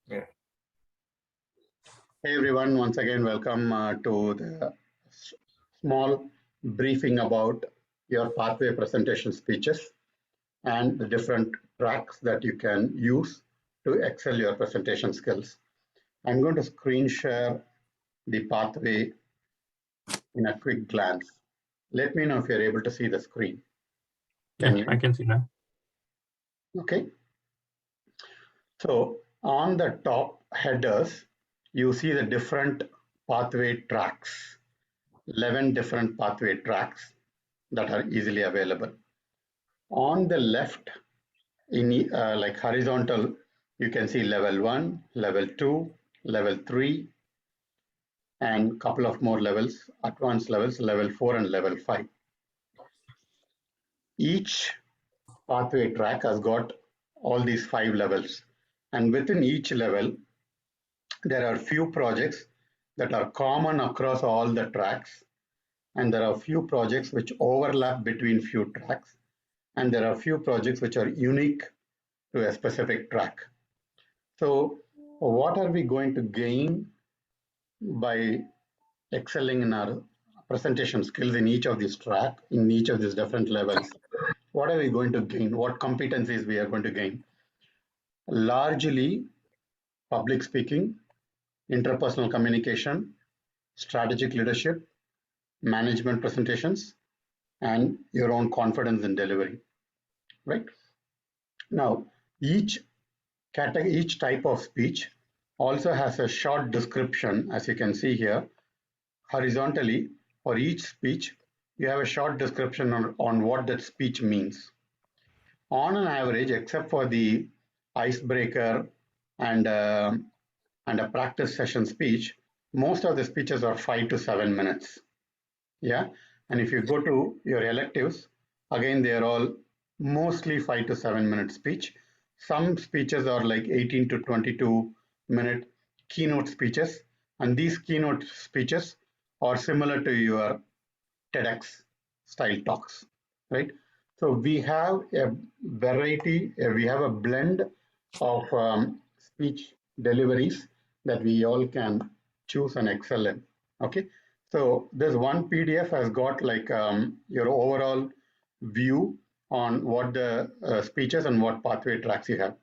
Yeah. Hey everyone, once again, welcome to the small briefing about your pathway presentation speeches and the different tracks that you can use to excel your presentation skills. I'm going to screen share the pathway in a quick glance. Let me know if you're able to see the screen. Can Yeah, I you? can see that. Okay. So on the top headers, you see the different pathway tracks, 11 different pathway tracks that are easily available. On the left, in like horizontal, you can see level 1, level 2, level 3, and couple of more levels, advanced levels, level 4 and level 5. Each pathway track has got all these 5 levels. And within each level, there are few projects that are common across all the tracks. And there are few projects which overlap between few tracks. And there are few projects which are unique to a specific track. So what are we going to gain by excelling in our presentation skills in each of these track, in each of these different levels? What are we going to gain? What competencies we are going to gain? Largely public speaking, interpersonal communication, strategic leadership, management presentations, and your own confidence in delivery, right? Now, each each type of speech also has a short description, as you can see here. Horizontally, for each speech, you have a short description on what that speech means. On an average, except for the icebreaker and, and a practice session speech, most of the speeches are 5 to 7 minutes. Yeah. And if you go to your electives, again, they are all mostly 5 to 7 minute speech. Some speeches are like 18 to 22-minute keynote speeches. And these keynote speeches are similar to your TEDx style talks, right? So we have a variety, we have a blend of speech deliveries that we all can choose and excel in. Okay, so this one PDF has got like your overall view on what the speeches and what pathway tracks you have.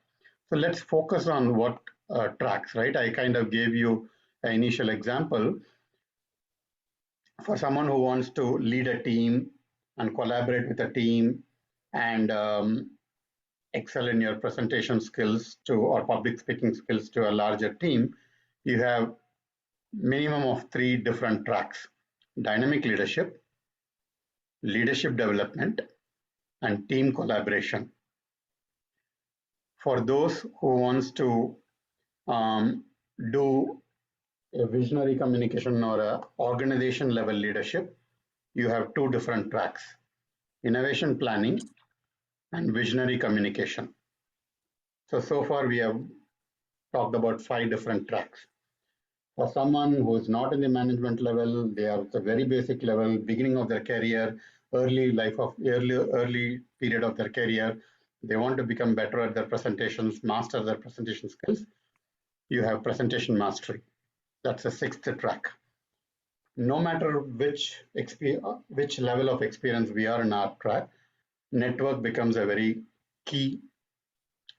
So let's focus on what tracks, right? I kind of gave you an initial example for someone who wants to lead a team and collaborate with a team and excel in your presentation skills to or public speaking skills to a larger team, you have minimum of 3 different tracks: dynamic leadership, leadership development, and team collaboration. For those who wants to do a visionary communication or a organization level leadership, you have 2 different tracks: innovation planning and visionary communication. So far we have talked about 5 different tracks. For someone who is not in the management level, they are at the very basic level, beginning of their career, early period of their career, they want to become better at their presentations, master their presentation skills. You have presentation mastery. That's the 6th track. No matter which level of experience we are in our track, network becomes a very key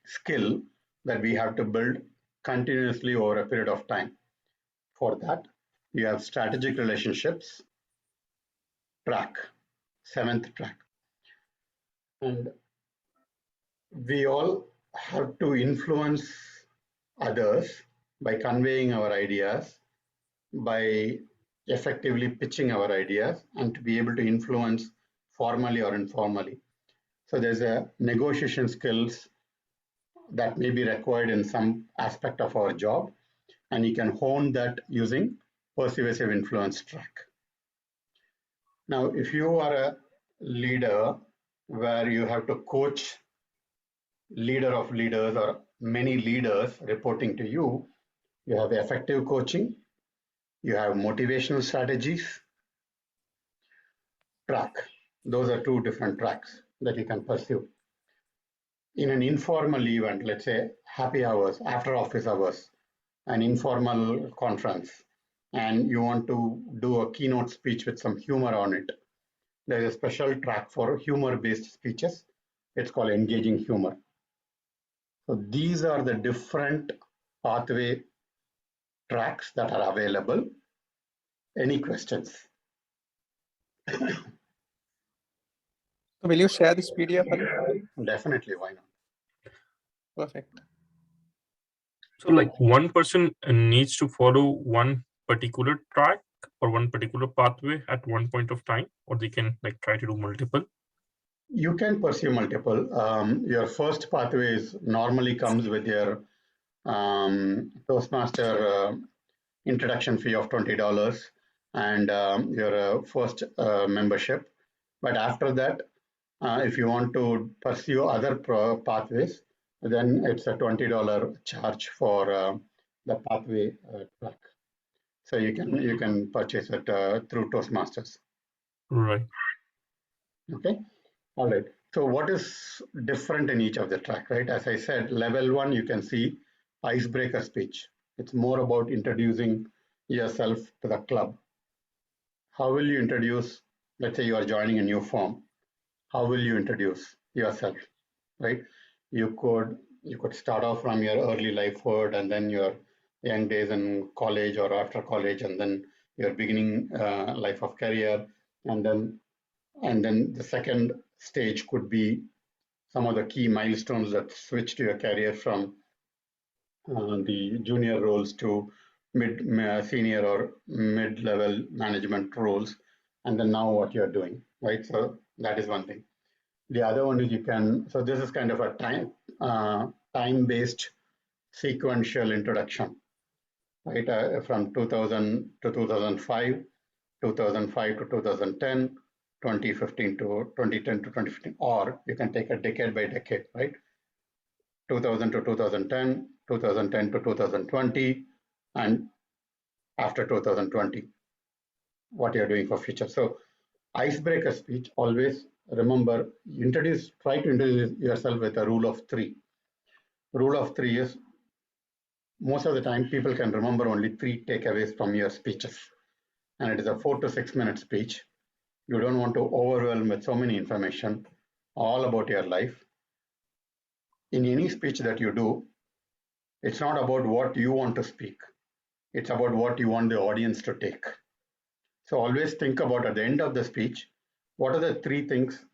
skill that we have to build continuously over a period of time. For that, you have strategic relationships track, 7th track. And we all have to influence others by conveying our ideas, by effectively pitching our ideas, and to be able to influence formally or informally. So there's a negotiation skills that may be required in some aspect of our job, and you can hone that using persuasive influence track. Now, if you are a leader where you have to coach leader of leaders or many leaders reporting to you, you have effective coaching, you have motivational strategies – track. Those are 2 different tracks that you can pursue. in an informal event, let's say happy hours, after office hours, an informal conference, and you want to do a keynote speech with some humor on it, there's a special track for humor-based speeches. It's called engaging humor. So these are the different pathway tracks that are available. Any questions? So will you share this PDF, Ali? Definitely, why not? Perfect. So like one person needs to follow one particular track or one particular pathway at one point of time, or they can like try to do multiple? You can pursue multiple. Your first pathway normally comes with your Toastmaster introduction fee of $20 and your first membership. But after that, if you want to pursue other pathways, then it's a $20 charge for the pathway track. So you can purchase it through Toastmasters. Right. Okay. All right. So what is different in each of the track, right? As I said, level 1, you can see icebreaker speech. It's more about introducing yourself to the club. How will you introduce, let's say you are joining a new firm. How will you introduce yourself, right? You could start off from your early lifehood and then your young days in college or after college, and then your beginning life of career, and then the second stage could be some of the key milestones that switch to your career from the junior roles to senior or mid-level management roles, and then now what you're doing, right? So that is one thing. The other one is so this is kind of a time-based sequential introduction, right? From 2000 to 2005, 2005 to 2010, 2015 to 2010 to 2015, or you can take a decade by decade, right? 2000 to 2010, 2010 to 2020, and after 2020, what you're doing for future. So icebreaker speech, always remember, try to introduce yourself with a rule of 3. Rule of 3 is most of the time people can remember only 3 takeaways from your speeches. And it is a 4 to 6 minute speech. You don't want to overwhelm with so many information all about your life. In any speech that you do, it's not about what you want to speak. It's about what you want the audience to take. So always think about at the end of the speech, what are the 3 things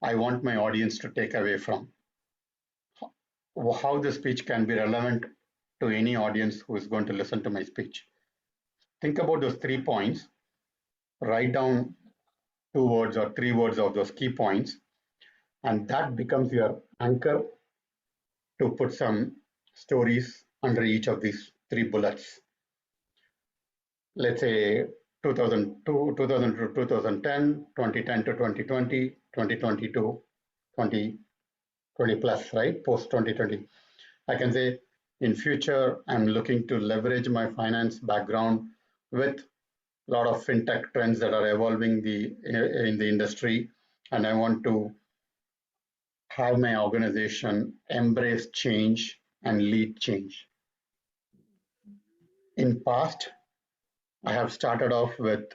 I want my audience to take away from? How the speech can be relevant to any audience who is going to listen to my speech. Think about those 3 points, write down 2 words or 3 words of those key points, and that becomes your anchor to put some stories under each of these 3 bullets. Let's say 2002, 2000 to 2010, 2010 to 2020, 2020 to 2020 plus, right? Post 2020. I can say in future, I'm looking to leverage my finance background with a lot of fintech trends that are evolving in the industry, and I want to have my organization embrace change and lead change. In past, I have started off with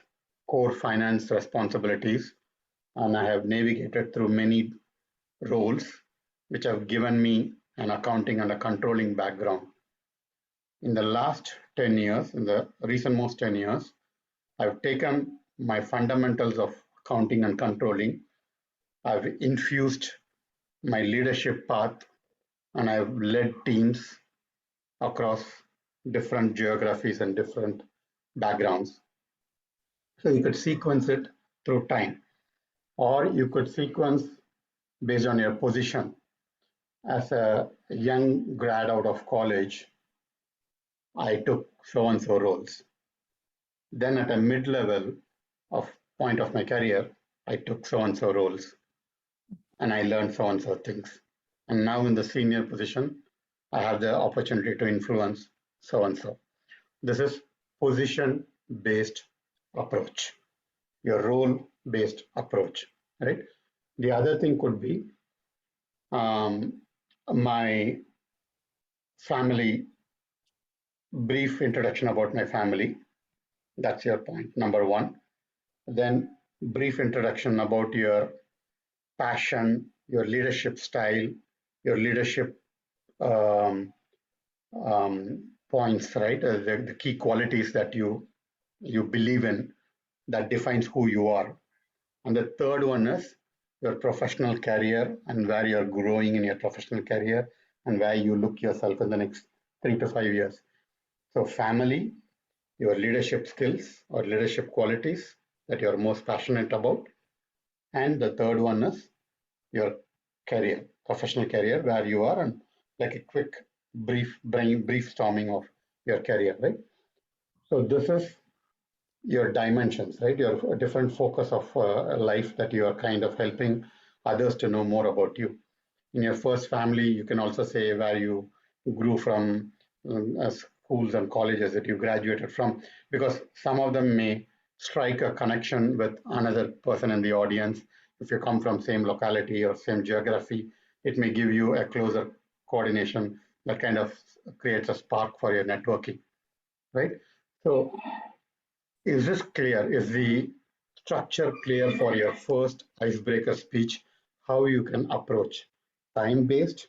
core finance responsibilities, and I have navigated through many roles which have given me an accounting and a controlling background. In the last 10 years, in the recent most 10 years, I've taken my fundamentals of accounting and controlling, I've infused my leadership path, and I've led teams across different geographies and different backgrounds. So you could sequence it through time, or you could sequence based on your position. As a young grad out of college, I took so-and-so roles. Then at a mid-level of point of my career, I took so-and-so roles and I learned so-and-so things. And now in the senior position, I have the opportunity to influence so-and-so. This is position-based approach, your role-based approach, right? The other thing could be my family, brief introduction about my family. That's your point, number one. Then brief introduction about your passion, your leadership style, your leadership points, right? The key qualities that you believe in that defines who you are. And the third one is your professional career and where you're growing in your professional career and where you look yourself in the next 3 to 5 years. So family, your leadership skills or leadership qualities that you're most passionate about. And the third one is your career, professional career, where you are, and like a quick brief storming of your career, right? So this is your dimensions, right? Your different focus of life that you are kind of helping others to know more about you. In your first family, you can also say where you grew from, schools and colleges that you graduated from, because some of them may strike a connection with another person in the audience. If you come from same locality or same geography, it may give you a closer coordination that kind of creates a spark for your networking, right? So is this clear? Is the structure clear for your first icebreaker speech? How you can approach time-based,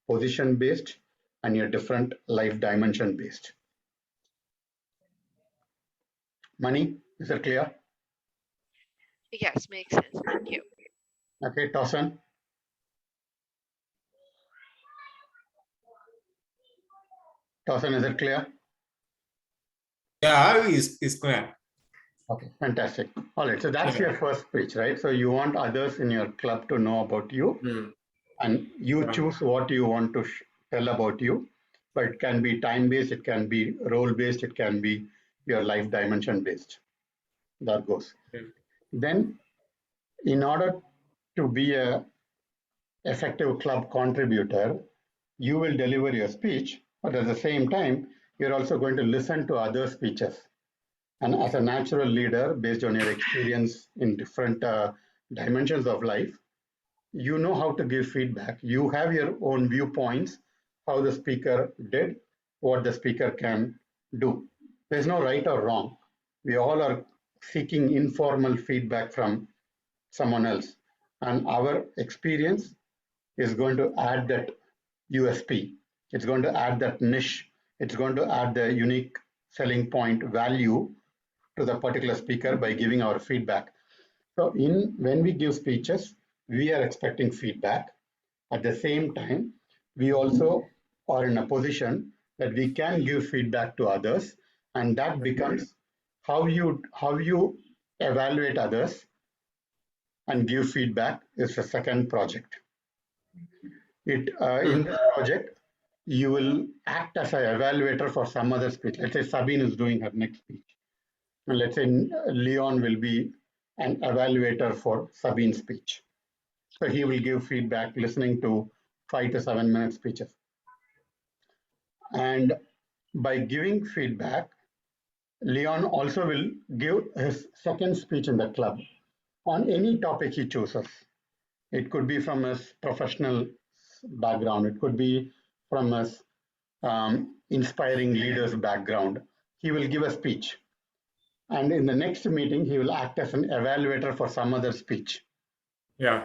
position-based, and your different life dimension-based. Mani, is that clear? Yes, makes sense. Thank you. Okay, Tausen. Tausen, is it clear? Yeah, is clear. Okay, fantastic. All right, so that's your first speech, right? So you want others in your club to know about you, and you choose what you want to tell about you, but it can be time-based, it can be role-based, it can be your life dimension-based. That goes. Then, in order to be a effective club contributor, you will deliver your speech, but at the same time, you're also going to listen to other speeches. And as a natural leader, based on your experience in different dimensions of life, you know how to give feedback. You have your own viewpoints, how the speaker did, what the speaker can do. There's no right or wrong. We all are seeking informal feedback from someone else. And our experience is going to add that USP. It's going to add that niche. It's going to add the unique selling point value to the particular speaker by giving our feedback. So when we give speeches, we are expecting feedback. At the same time, we also are in a position that we can give feedback to others, and that becomes how you evaluate others and give feedback is the second project. In this project, you will act as an evaluator for some other speech. Let's say Sabine is doing her next speech. And let's say Leon will be an evaluator for Sabine's speech. So he will give feedback listening to 5 to 7 minute speeches. And by giving feedback, Leon also will give his second speech in the club on any topic he chooses. It could be from his professional background. It could be from his inspiring leaders background. He will give a speech. And in the next meeting, he will act as an evaluator for some other speech. Yeah.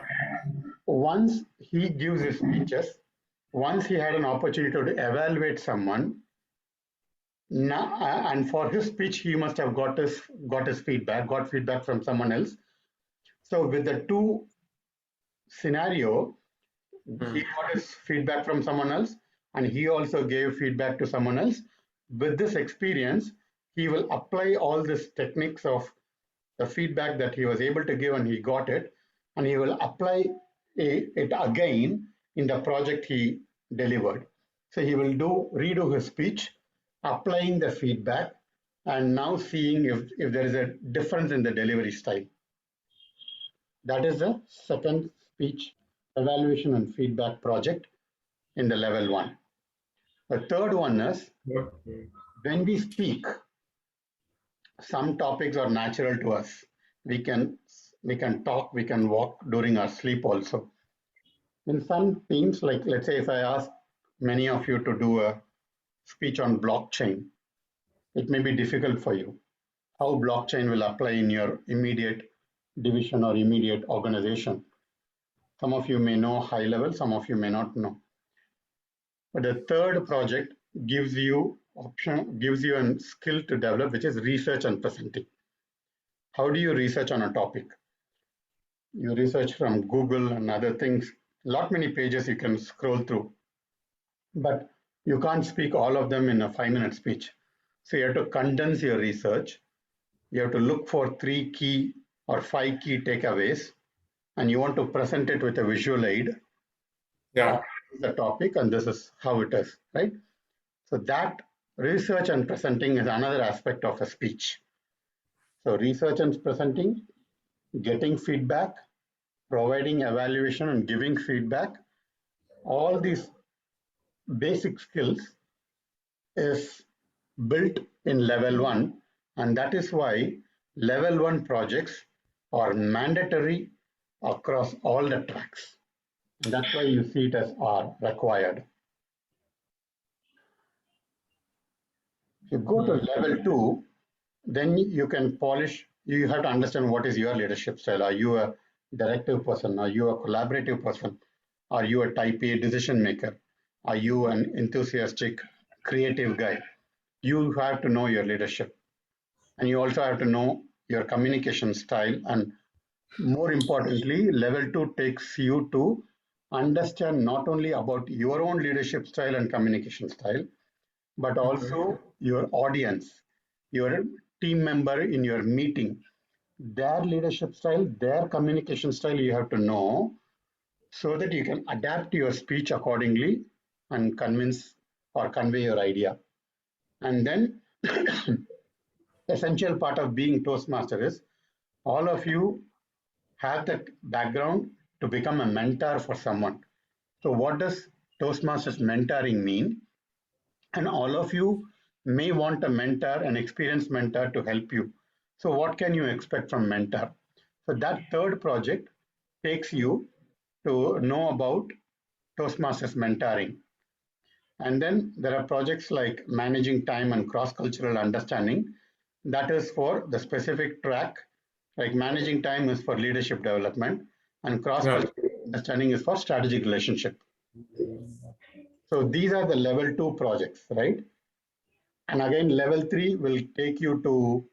Once he gives his speeches, once he had an opportunity to evaluate someone, and for his speech, he must have got his feedback, got feedback from someone else. So with the two scenario, he got his feedback from someone else, and he also gave feedback to someone else. With this experience, he will apply all these techniques of the feedback that he was able to give and he got it, and he will apply it again in the project he delivered. So he will redo his speech, applying the feedback, and now seeing if there is a difference in the delivery style. That is the second speech evaluation and feedback project in the level 1. The third one is when we speak, some topics are natural to us. We can talk, we can walk during our sleep also. In some teams, like let's say if I ask many of you to do a speech on blockchain, it may be difficult for you. How blockchain will apply in your immediate division or immediate organization. Some of you may know high level, some of you may not know. But the third project gives you a skill to develop, which is research and presenting. How do you research on a topic? You research from Google and other things. Many pages you can scroll through, but you can't speak all of them in a 5-minute speech. So you have to condense your research. You have to look for 3 key or 5 key takeaways, and you want to present it with a visual aid. Yeah. The topic, and this is how it is, right? So that research and presenting is another aspect of a speech. So research and presenting, getting feedback, providing evaluation and giving feedback, all these basic skills is built in level 1, and that is why level 1 projects are mandatory across all the tracks. And that's why you see it as are required. If you go to level 2, then you can polish, you have to understand what is your leadership style. Are you a directive person? Are you a collaborative person? Are you a type A decision maker? Are you an enthusiastic, creative guy? You have to know your leadership. And you also have to know your communication style. And more importantly, level 2 takes you to understand not only about your own leadership style and communication style, but also your audience, your team member in your meeting, their leadership style, their communication style you have to know, so that you can adapt your speech accordingly and convince or convey your idea. And then essential part of being Toastmaster is all of you have the background to become a mentor for someone. So what does Toastmasters mentoring mean? And all of you may want a mentor, an experienced mentor to help you. So what can you expect from mentor? So that third project takes you to know about Toastmasters mentoring. And then there are projects like managing time and cross-cultural understanding. That is for the specific track, like managing time is for leadership development and cross-cultural understanding is for strategic relationship. So these are the level 2 projects, right? And again, level 3 will take you to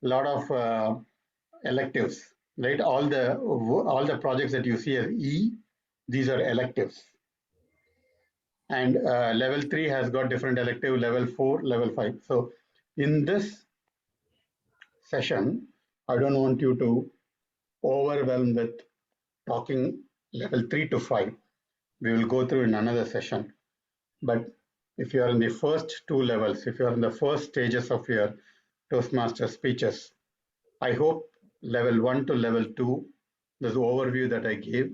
a lot of electives, right? All the projects that you see as E, these are electives. And level 3 has got different elective, level 4, level 5. So in this session, I don't want you to overwhelm with talking level 3 to 5. We will go through in another session. But if you are in the first 2 levels, if you are in the first stages of your Toastmaster speeches, I hope level 1 to level 2, this overview that I gave,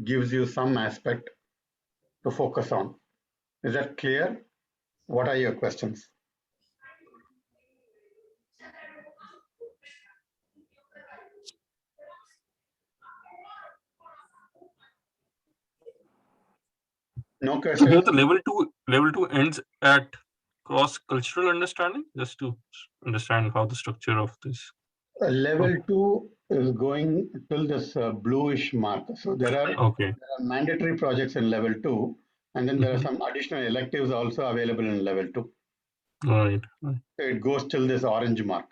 gives you some aspect to focus on. Is that clear? What are your questions? No So questions? here the level two ends at cross-cultural understanding, just to understand how the structure of this. Level 2 is going till this bluish mark. So there are mandatory projects in level 2, and then there are some additional electives also available in level 2. Right. So it goes till this orange mark.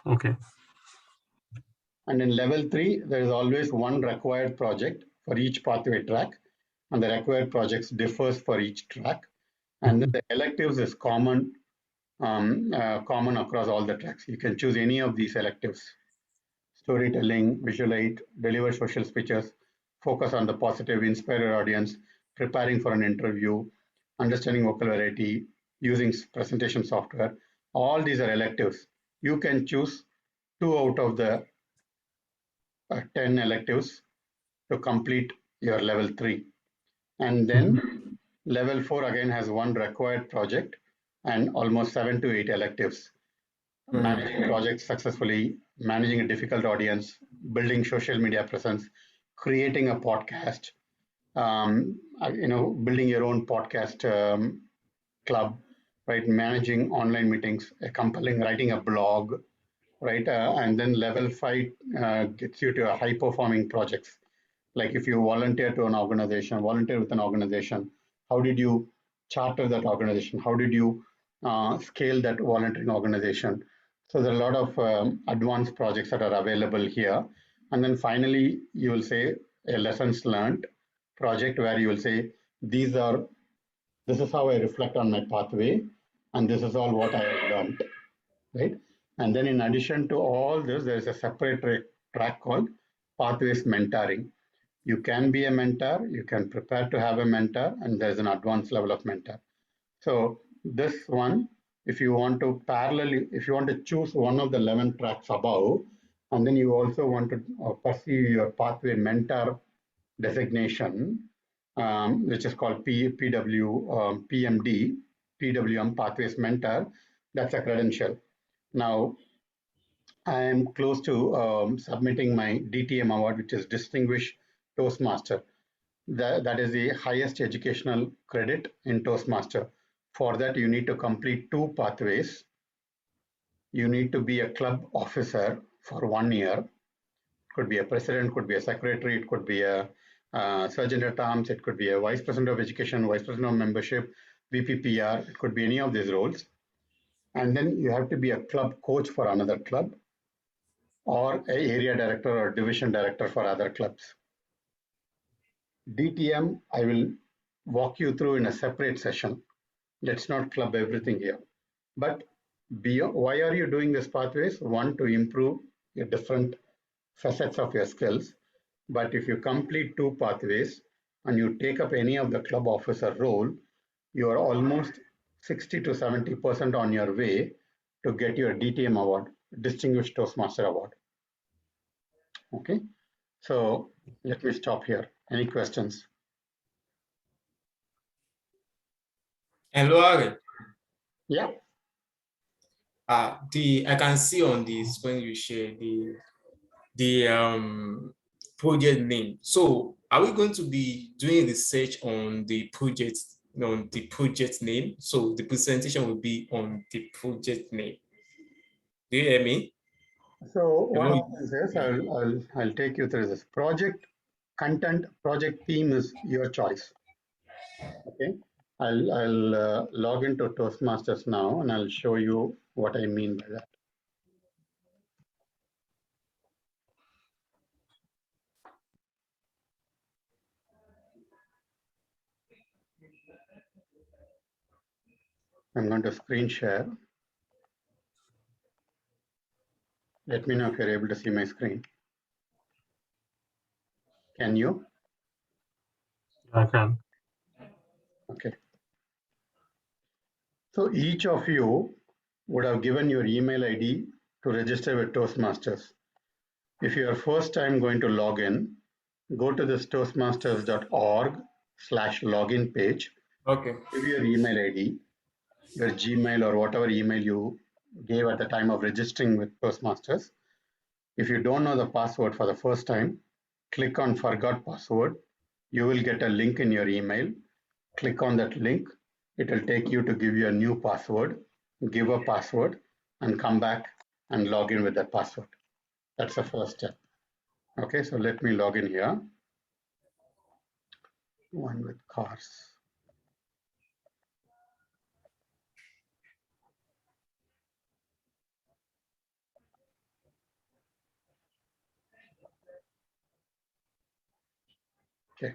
Okay. And in level 3, there is always one required project for each pathway track, and the required projects differs for each track. And then the electives is common across all the tracks. You can choose any of these electives. Storytelling, visual aid, deliver social speeches, focus on the positive, inspire your audience, preparing for an interview, understanding vocal variety, using presentation software. All these are electives. You can choose 2 out of the 10 electives to complete your level 3. And then level 4 again has one required project and almost 7 to 8 electives. Managing projects successfully, managing a difficult audience, building social media presence, creating a podcast, building your own podcast club, right? Managing online meetings, writing a blog, right? And then level 5 gets you to a high performing projects. Like if you volunteer with an organization, how did you charter that organization? How did you scale that volunteering organization? So there are a lot of advanced projects that are available here. And then finally, you will say a lessons learned project where you will say, this is how I reflect on my pathway, and this is all what I have learned, right? And then in addition to all this, there's a separate track called Pathways Mentoring. You can be a mentor, you can prepare to have a mentor, and there's an advanced level of mentor. So this one, if you want to choose one of the 11 tracks above, and then you also want to pursue your pathway mentor designation, which is called PWM, Pathways Mentor, that's a credential. Now, I am close to submitting my DTM award, which is Distinguished Toastmaster. That is the highest educational credit in Toastmaster. For that, you need to complete 2 pathways. You need to be a club officer for 1 year. Could be a president, could be a secretary, it could be a sergeant at arms, it could be a vice president of education, vice president of membership, VPPR, it could be any of these roles. And then you have to be a club coach for another club, or an area director or division director for other clubs. DTM, I will walk you through in a separate session. Let's not club everything here. But why are you doing these pathways? One, to improve your different facets of your skills. But if you complete 2 pathways and you take up any of the club officer role, you are almost 60 to 70% on your way to get your DTM award, Distinguished Toastmaster Award. Okay, so let me stop here. Any questions? Hello, Ari. Yeah. I can see on the screen you share the project name. So are we going to be doing research on the project name? So the presentation will be on the project name. Do you hear me? So what happens is I'll take you through this. Project content, project theme is your choice. Okay, I'll log into Toastmasters now and I'll show you what I mean by that. I'm going to screen share. Let me know if you're able to see my screen. Can you? I can. Okay. So each of you would have given your email ID to register with Toastmasters. If you are first time going to log in, go to this toastmasters.org/login page. Okay. Give your email ID, your Gmail or whatever email you gave at the time of registering with Toastmasters. If you don't know the password for the first time, click on Forgot Password. You will get a link in your email. Click on that link. It will take you to give you a new password, give a password, and come back and log in with that password. That's the first step. Okay, so let me log in here. One with cars. Okay.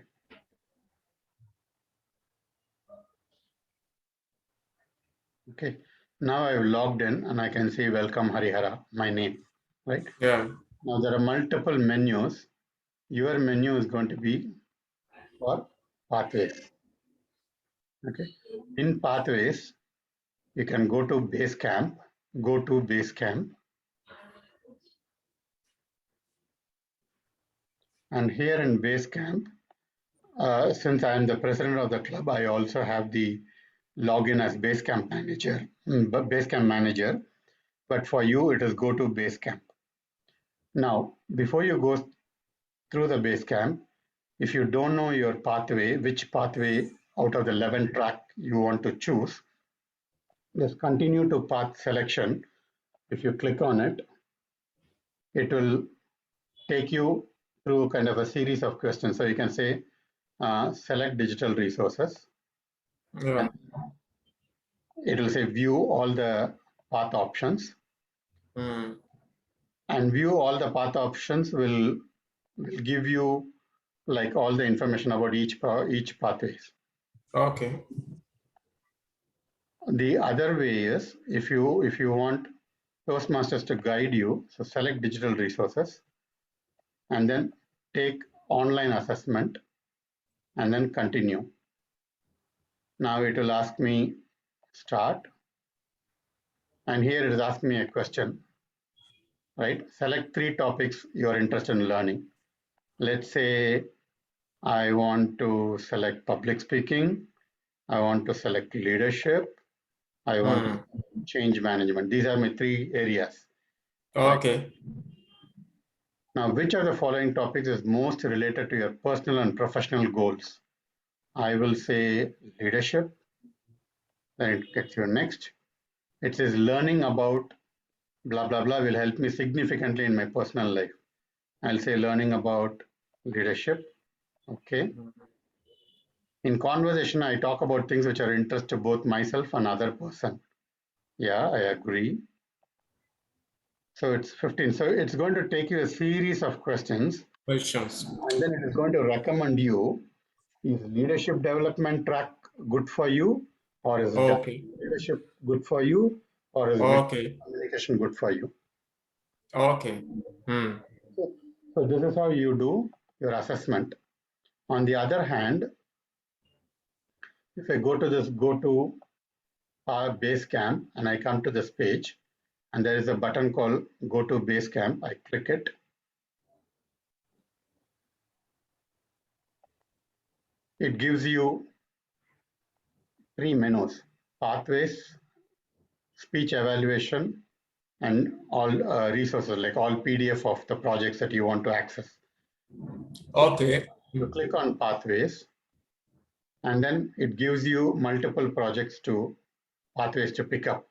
Okay, now I've logged in and I can see welcome Harihara, my name, right? Yeah. Now there are multiple menus. Your menu is going to be for pathways. Okay, in pathways, you can go to Basecamp, and here in Basecamp, since I am the president of the club, I also have the login as Basecamp manager, but for you, it is go to Basecamp. Now, before you go through the Basecamp, If you don't know your pathway, which pathway out of the 11 track you want to choose, just continue to path selection. If you click on it, it will take you through kind of a series of questions. So you can say, select digital resources. Yeah. It will say view all the path options. Mm. And view all the path options will give you like all the information about each pathways. Okay. The other way is if you want Toastmasters to guide you, so select digital resources and then take online assessment and then continue. Now it will ask me start, and here it is asking me a question, right? Select 3 topics you are interested in learning. Let's say I want to select public speaking, I want to select leadership, I want to change management. These are my 3 areas. Okay. Now, which of the following topics is most related to your personal and professional goals? I will say leadership. Then it gets you next. It says learning about blah, blah, blah will help me significantly in my personal life. I'll say learning about leadership. Okay. In conversation, I talk about things which are interest to both myself and other person. Yeah, I agree. So it's 15. So it's going to take you a series of questions. Questions. And then it is going to recommend you, is leadership development track good for you? Or is Okay. leadership good for you? Or is Okay. communication good for you? Okay. Hmm. So this is how you do your assessment. On the other hand, if I go to our Basecamp and I come to this page, and there is a button called Go to Basecamp. I click it. It gives you 3 menus: pathways, speech evaluation, and all resources, like all PDF of the projects that you want to access. Okay. You click on pathways, and then it gives you multiple pathways to pick up.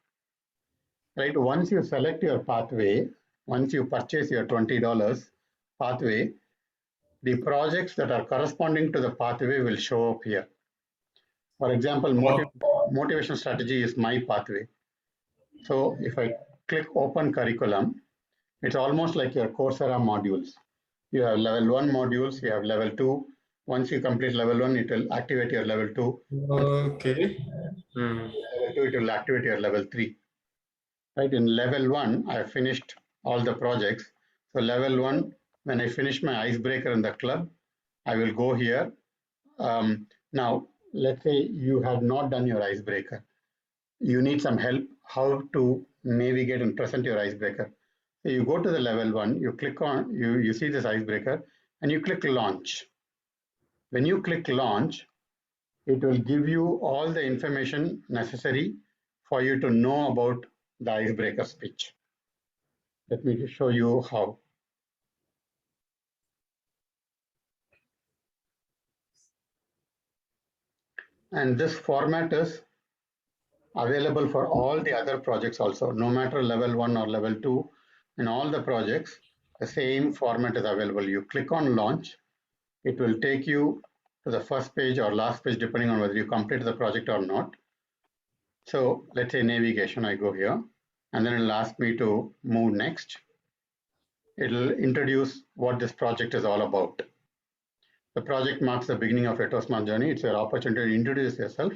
Right? Once you select your pathway, once you purchase your $20 pathway, the projects that are corresponding to the pathway will show up here. For example, motivation strategy is my pathway. So if I click open curriculum, it's almost like your Coursera modules. You have level 1 modules, you have level 2. Once you complete level 1, it will activate your level 2. Okay. Hmm. Level 2, it will activate your level 3. Right, in level 1, I have finished all the projects. So level 1, when I finish my icebreaker in the club, I will go here. Now, let's say you have not done your icebreaker. You need some help how to navigate and present your icebreaker. So you go to the level 1, you click on, you see this icebreaker, and you click launch. When you click launch, it will give you all the information necessary for you to know about the icebreaker speech. Let me show you how. And this format is available for all the other projects also, no matter level 1 or level 2. In all the projects, the same format is available. You click on launch, it will take you to the first page or last page, depending on whether you complete the project or not. So let's say navigation, I go here, and then it'll ask me to move next. It'll introduce what this project is all about. The project marks the beginning of your Toastmasters journey. It's your opportunity to introduce yourself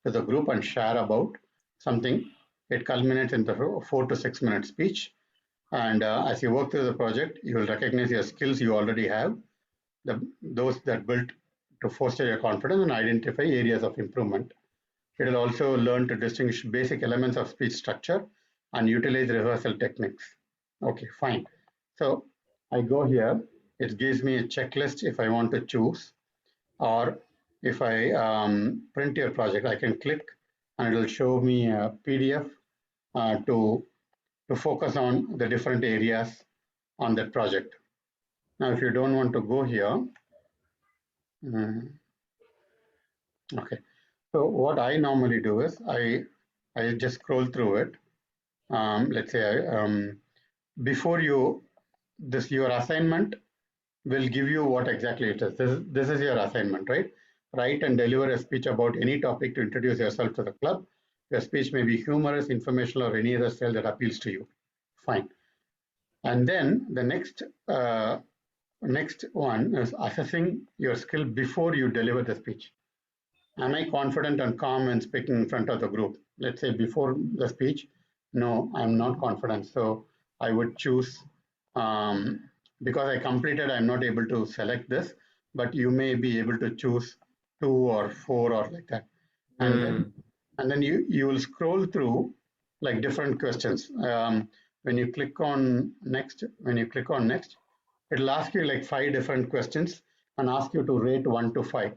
to the group and share about something. It culminates into a 4 to 6 minute speech. And as you work through the project, you will recognize your skills you already have, those that built to foster your confidence and identify areas of improvement. It will also learn to distinguish basic elements of speech structure and utilize rehearsal techniques. Okay, fine. So I go here, it gives me a checklist if I want to choose, or if I print your project, I can click and it will show me a PDF to focus on the different areas on that project. Now, if you don't want to go here, Okay. So what I normally do is I just scroll through it. Let's say before your assignment will give you what exactly it is. This is your assignment, right? Write and deliver a speech about any topic to introduce yourself to the club. Your speech may be humorous, informational, or any other style that appeals to you. Fine. And then the next one is assessing your skill before you deliver the speech. Am I confident and calm when speaking in front of the group? Let's say before the speech, no, I'm not confident. So I would choose, because I completed, I'm not able to select this, but you may be able to choose 2 or 4 or like that. And then you will scroll through like different questions. When you click on next, it'll ask you like 5 different questions and ask you to rate 1 to 5.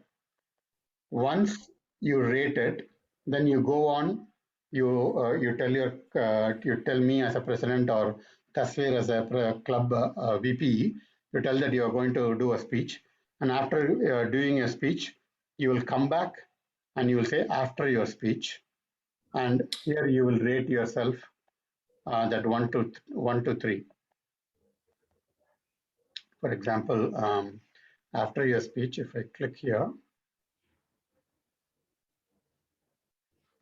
Once you rate it, then you go on. You tell me as a president or Tasveer as a club VP. You tell that you are going to do a speech, and after doing a speech, you will come back and you will say after your speech, and here you will rate yourself that 1 to 3. For example, after your speech, if I click here.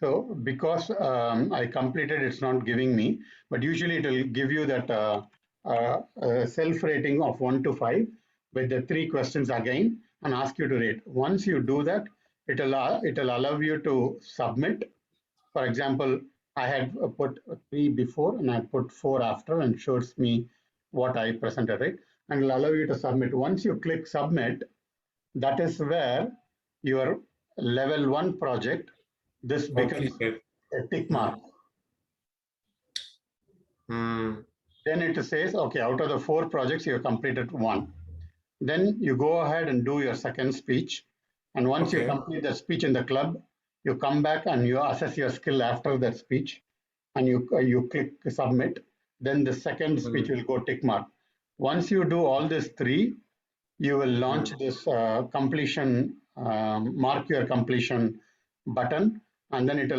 So because I completed, it's not giving me, but usually it will give you that self-rating of 1 to 5 with the 3 questions again and ask you to rate. Once you do that, it'll allow you to submit. For example, I had put 3 before and I put 4 after and shows me what I presented, right? And it'll allow you to submit. Once you click submit, that is where your level 1 project, this becomes a tick mark. Then it says, okay, out of the 4 projects, you have completed 1. Then you go ahead and do your second speech. And once you complete the speech in the club, you come back and you assess your skill after that speech. And you click submit. Then the second speech will go tick mark. Once you do all these 3, you will launch this completion, mark your completion button. And then it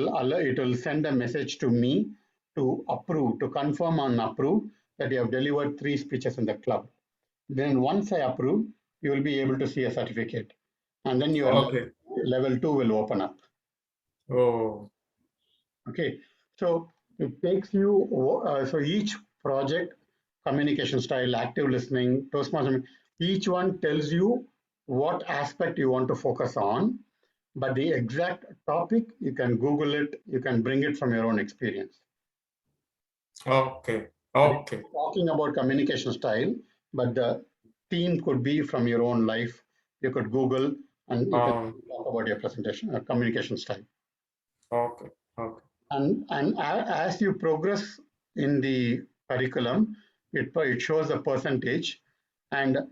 will send a message to me to approve, to confirm and approve that you have delivered 3 speeches in the club. Then once I approve, you will be able to see a certificate. And then your level 2 will open up. Oh. Okay. So it takes you, so each project, communication style, active listening, Toastmasters, each one tells you what aspect you want to focus on. But the exact topic, you can Google it, you can bring it from your own experience. Okay. Talking about communication style, but the theme could be from your own life. You could Google and you can talk about your presentation, communication style. Okay. And as you progress in the curriculum, it shows a percentage. And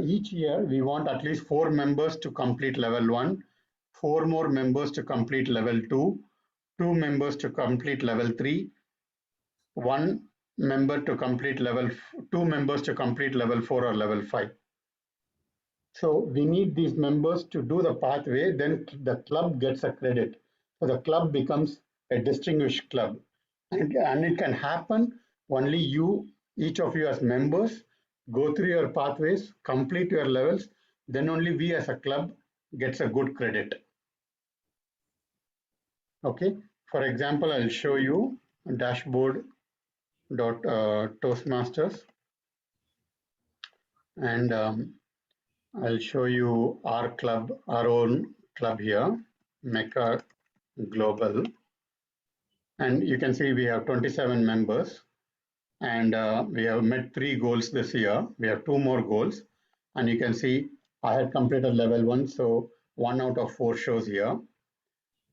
each year, we want at least 4 members to complete level 1, 4 more members to complete level 2, 2 members to complete level 3, 1 member to complete level, 2 members to complete level 4 or level 5. So we need these members to do the pathway, then the club gets a credit. So the club becomes a distinguished club. And it can happen only you, each of you as members, go through your pathways, complete your levels, then only we as a club gets a good credit. Okay, for example, I'll show you dashboard.toastmasters and I'll show you our club, our own club here, Mecca Global. And you can see we have 27 members and we have met 3 goals this year. We have 2 more goals. And you can see I had completed level 1, so 1 out of 4 shows here.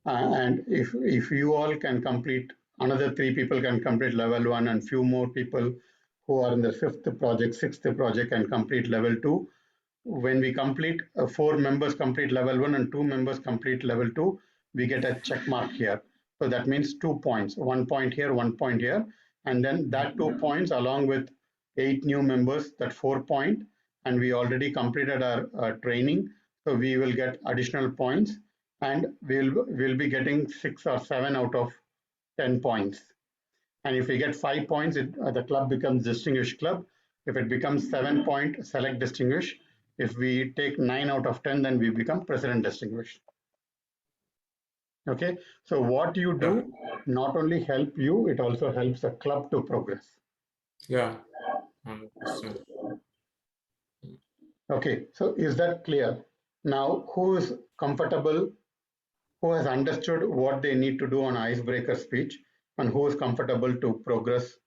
And if you all can complete, another 3 people can complete level 1 and few more people who are in the 5th project, 6th project can complete level 2. When we complete, 4 members complete level 1 and 2 members complete level 2, we get a check mark here. So that means 2 points, 1 point here, 1 point here. And then that 2 points along with 8 new members, that 4 point, and we already completed our training. So we will get additional points, and we'll be getting 6 or 7 out of 10 points. And if we get 5 points, the club becomes distinguished club. If it becomes 7 point, select distinguished. If we take 9 out of 10, then we become president distinguished. Okay, so what you do not only help you, it also helps the club to progress. Yeah. 100%. Okay, so is that clear? Now, who is comfortable, who has understood what they need to do on icebreaker speech, and who is comfortable to progress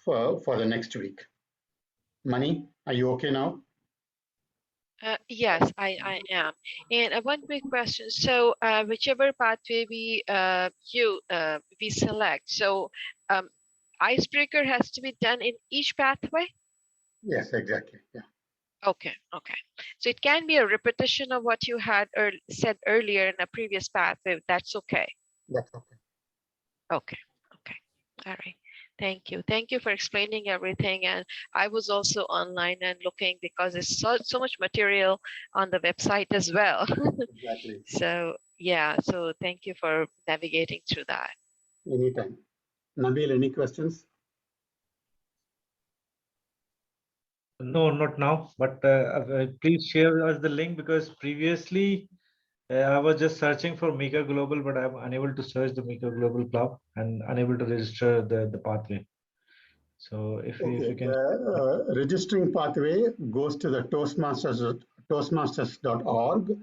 for the next week? Mani, are you okay now? Yes, I am. And one quick question. So whichever pathway we select, so icebreaker has to be done in each pathway? Yes, exactly. Yeah. Okay. So it can be a repetition of what you had said earlier in a previous pathway. That's okay. That's okay. Okay. All right. Thank you. Thank you for explaining everything. And I was also online and looking because there's so much material on the website as well. Exactly. So yeah, so thank you for navigating through that. Anytime. Nabil, any questions? No, not now, but please share us the link, because previously I was just searching for Meeker Global, but I'm unable to search the Meeker Global Club and unable to register the pathway. So if you can. Registering pathway goes to the toastmasters.org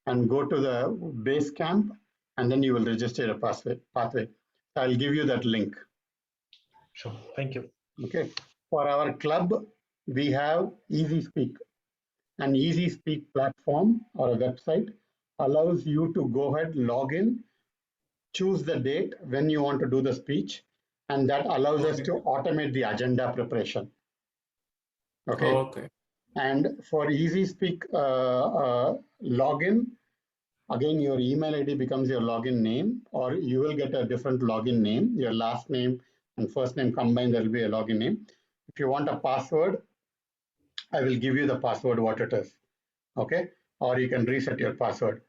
and go to the base camp, and then you will register a pathway. I'll give you that link. Sure, thank you. Okay. For our club, we have EasySpeak. An EasySpeak platform or a website allows you to go ahead, log in, choose the date when you want to do the speech, and that allows us to automate the agenda preparation. Okay. Okay. And for EasySpeak login, again, your email ID becomes your login name, or you will get a different login name. Your last name and first name combined, there will be a login name. If you want a password, I will give you the password, what it is. Okay. Or you can reset your password.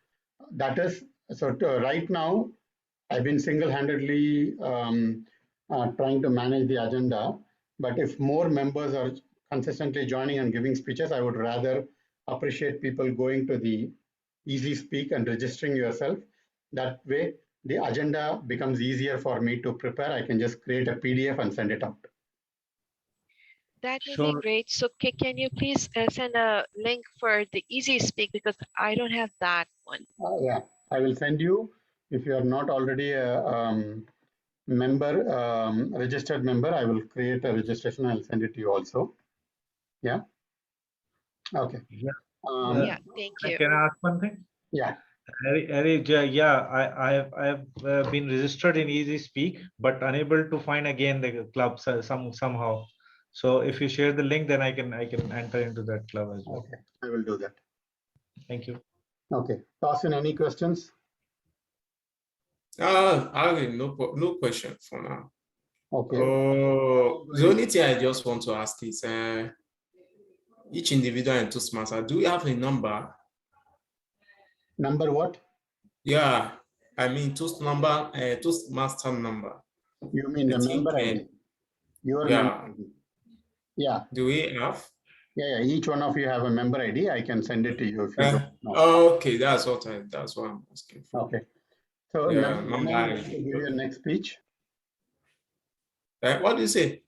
That is, so right now, I've been single-handedly trying to manage the agenda. But if more members are consistently joining and giving speeches, I would rather appreciate people going to the EasySpeak and registering yourself. That way, the agenda becomes easier for me to prepare. I can just create a PDF and send it out. That would Sure. be great. So can you please send a link for the EasySpeak, because I don't have that one. Yeah, I will send you. If you are not already a member, registered member, I will create a registration. I'll send it to you also. Yeah. Okay. Yeah. Yeah, thank you. Can I ask one thing? Yeah. Yeah, I've been registered in EasySpeak, but unable to find again the club somehow. So if you share the link, then I can enter into that club as well. Okay, I will do that. Thank you. Okay, Dawson, any questions? I have no question for now. Okay. The only thing I just want to ask is each individual in Toastmaster, do we have a number? Number what? Yeah, I mean Toastmaster number. You mean the member ID? Your member ID. Yeah. Do we have? Yeah, each one of you have a member ID. I can send it to you if you don't know. Okay, that's what I'm asking for. Okay. So Yeah, when are you going to give your next speech? What do you say?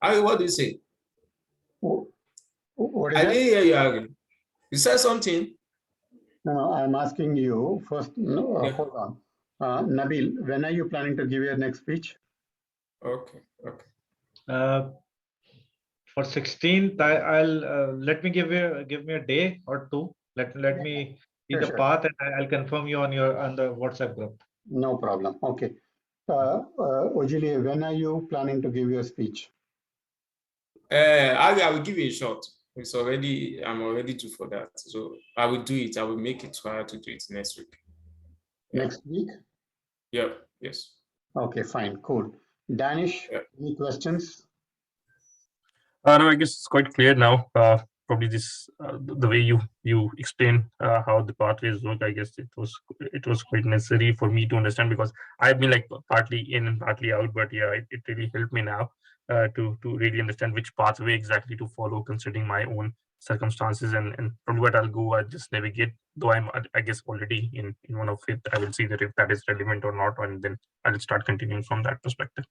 What do you say? What is I that? didn't hear you, Ari. You said something? No, I'm asking you first. No, Yeah. hold on. Nabil, when are you planning to give your next speech? Okay. For 16th, I'll let me give me a day or two. Let me see the path, and I'll confirm you on the WhatsApp group. No problem. Okay. Ojili, when are you planning to give your speech? I will give you a shot. I'm already due for that. So I will do it. I will make it try to do it next week. Yeah. Next week? Yeah. Yes. Okay, fine. Cool. Danish, any questions? No, I guess it's quite clear now. Probably this the way you explain how the pathways work. I guess it was quite necessary for me to understand, because I've been like partly in and partly out. But yeah, it really helped me now to really understand which pathway exactly to follow, considering my own circumstances, and from what I'll go, I just navigate. Though I guess already in one of it, I will see that if that is relevant or not, and then I'll start continuing from that perspective.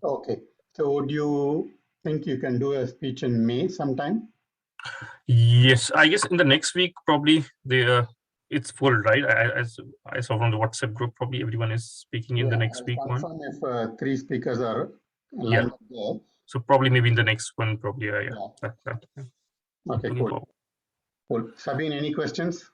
Okay. So do you think you can do a speech in May sometime? Yes, I guess in the next week probably it's full, right? As I saw from the WhatsApp group, probably everyone is speaking in the next I'll week one. confirm if 3 speakers are Yeah. lined up there. So probably maybe in the next one, probably yeah. Yeah. That. Okay, Looking cool. forward. Cool. Sabine, any questions?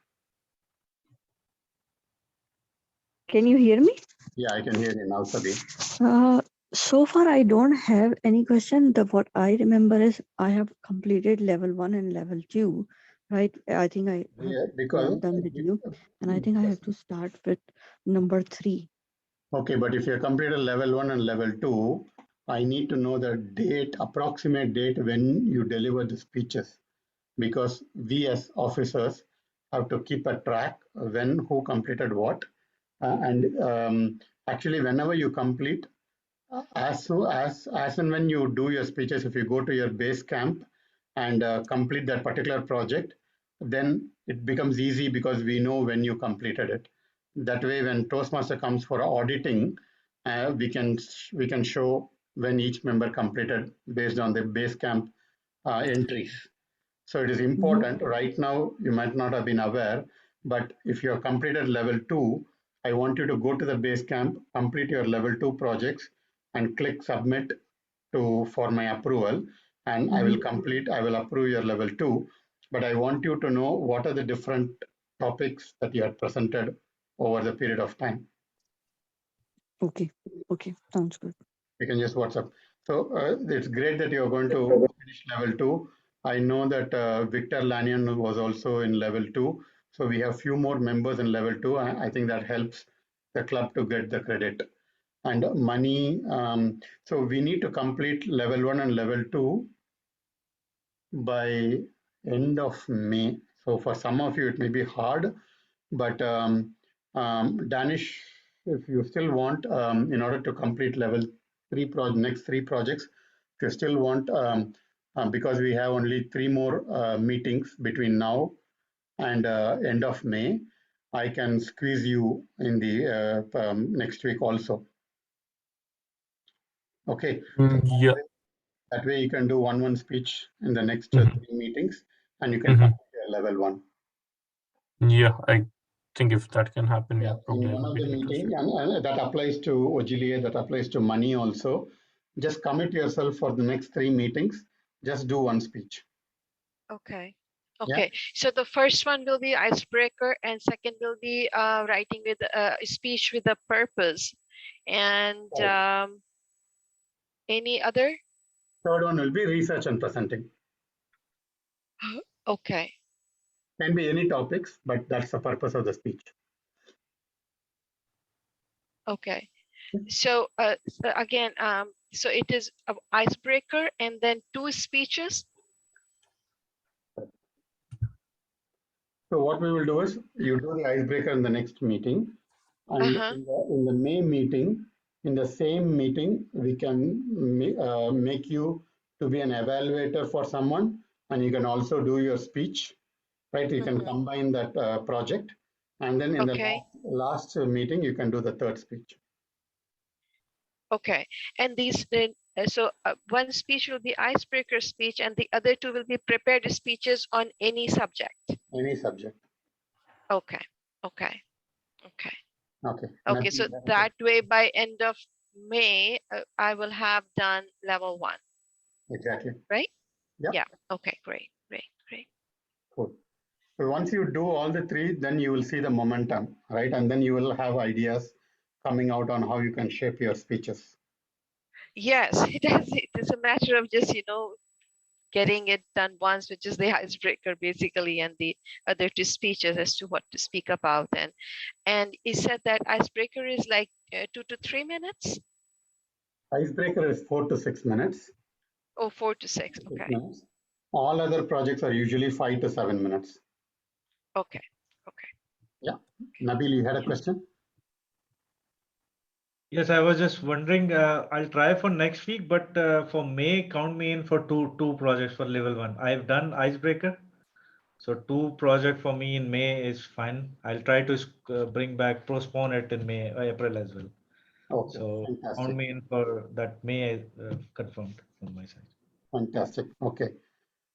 Can you hear me? Yeah, I can hear you now, Sabine. So far, I don't have any question. What I remember is I have completed level 1 and level 2, right? I think I Yeah, have because done with you, and I think I have to start with number 3. okay, but if you have completed level 1 and level 2, I need to know the date, approximate date when you deliver the speeches, because we as officers have to keep a track when who completed what. And actually, whenever you complete, as and when you do your speeches, if you go to your base camp and complete that particular project, then it becomes easy because we know when you completed it. That way, when Toastmaster comes for auditing, we can show when each member completed based on the base camp entries. So it is important. Right now, you might not have been aware, but if you have completed level 2, I want you to go to the base camp, complete your level 2 projects, and click submit for my approval. And I will approve your level 2. But I want you to know what are the different topics that you had presented over the period of time. Okay, sounds good. You can just WhatsApp. So it's great that you're going to finish level 2. I know that Victor Lanyon was also in level 2. So we have few more members in level 2. I think that helps the club to get the credit. And money, so we need to complete level 1 and level 2 by end of May. So for some of you, it may be hard, but Danish, if you still want, in order to complete level 3 next 3 projects, if you still want, because we have only 3 more meetings between now and end of May, I can squeeze you in the next week also. Okay. Yeah. That way you can do one speech in the next 3 meetings, and you can Mhm. complete your level 1. Yeah, I think if that can happen, yeah, In probably I one would of be the interested. meeting, and that applies to Ogilie, that applies to money also. Just commit yourself for the next 3 meetings. Just do one speech. Okay. Yeah. Okay. So the first one will be icebreaker, and second will be writing with a speech with a purpose. And any other? Third one will be research and presenting. Okay. Can be any topics, but that's the purpose of the speech. Okay. So again, so it is an icebreaker and then 2 speeches. So what we will do is you do the icebreaker in the next meeting, and in the May meeting, in the same meeting, we can make you to be an evaluator for someone, and you can also do your speech, right? You can combine that project, and then in the last meeting, you can do the third speech. Okay, and these so one speech will be icebreaker speech, and the other 2 will be prepared speeches on any subject. Any subject. Okay. Okay. Okay. Okay. Okay. So that way, by end of May, I will have done level 1. Exactly. Right? Yeah. Yeah. Okay. Great. Great. Great. Cool. So once you do all the 3, then you will see the momentum, right? And then you will have ideas coming out on how you can shape your speeches. Yes, it is. It is a matter of just, getting it done once, which is the icebreaker basically, and the other 2 speeches as to what to speak about. And he said that icebreaker is like 2 to 3 minutes. Icebreaker is 4 to 6 minutes. Oh, 4 to 6. 6 Okay. minutes. All other projects are usually 5 to 7 minutes. Okay. Nabil, you had a question? Yes, I was just wondering, I'll try for next week, but for May, count me in for two projects for level 1. I've done Icebreaker. So 2 project for me in May is fine. I'll try to bring back, postpone it in May, April as well. Okay, So fantastic. count me in for that May confirmed from my side. Fantastic. Okay.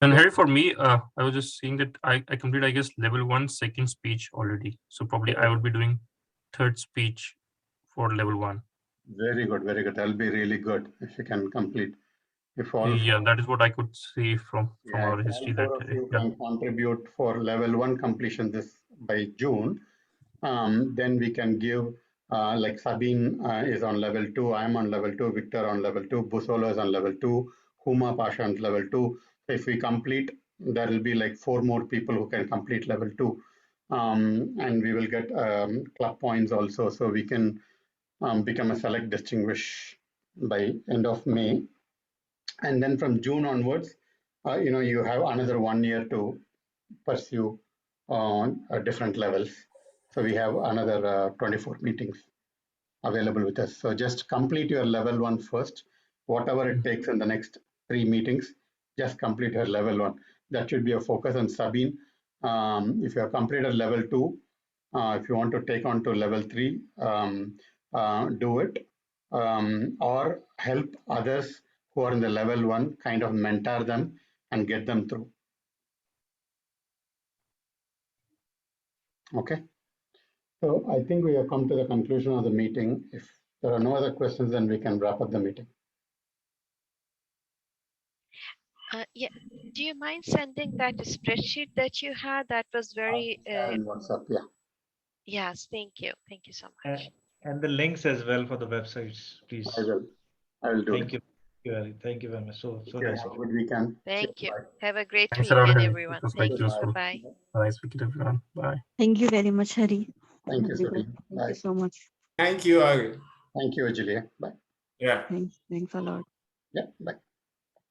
And Yeah. Harry, for me, I was just seeing that I completed, I guess, level 1 second speech already. So probably I would be doing third speech for level 1. Very good. Very good. That'll be really good if you can complete. If all, Yeah, that is what I could see from yeah, our if history. all That 4 of you yeah. can contribute for level 1 completion this by June, then we can give, like Sabine is on level 2, I'm on level 2, Victor on level 2, Busolo is on level 2, Huma Pasha on level 2. So if we complete, there will be like 4 more people who can complete level 2. And we will get club points also, so we can become a select distinguish by end of May. And then from June onwards, you have another 1 year to pursue on different levels. So we have another 24 meetings available with us. So just complete your level 1 first, whatever it takes in the next 3 meetings, just complete your level 1. That should be a focus. And Sabine, if you have completed level 2, if you want to take on to level 3, do it, or help others who are in the level 1, kind of mentor them and get them through. Okay. So I think we have come to the conclusion of the meeting. If there are no other questions, then we can wrap up the meeting. Yeah. Do you mind sending that spreadsheet that you had? That was very. In WhatsApp, yeah. Yes. Thank you. Thank you so much. And the links as well for the websites, please. I will do Thank it. you. Thank you very much. So Okay, nice have of a you. good weekend. Thank you. Bye. Have a great Thanks a lot, weekend, Harry. everyone. It was Thank quite you. useful. Bye. Nice weekend, everyone. Bye. Thank you very much, Hari. Thank you, Very good. Sudhi. Thank Bye. you so much. Thank you, Ari. Thank you, Julia. Bye. Yeah. Thanks a lot. Yeah, bye.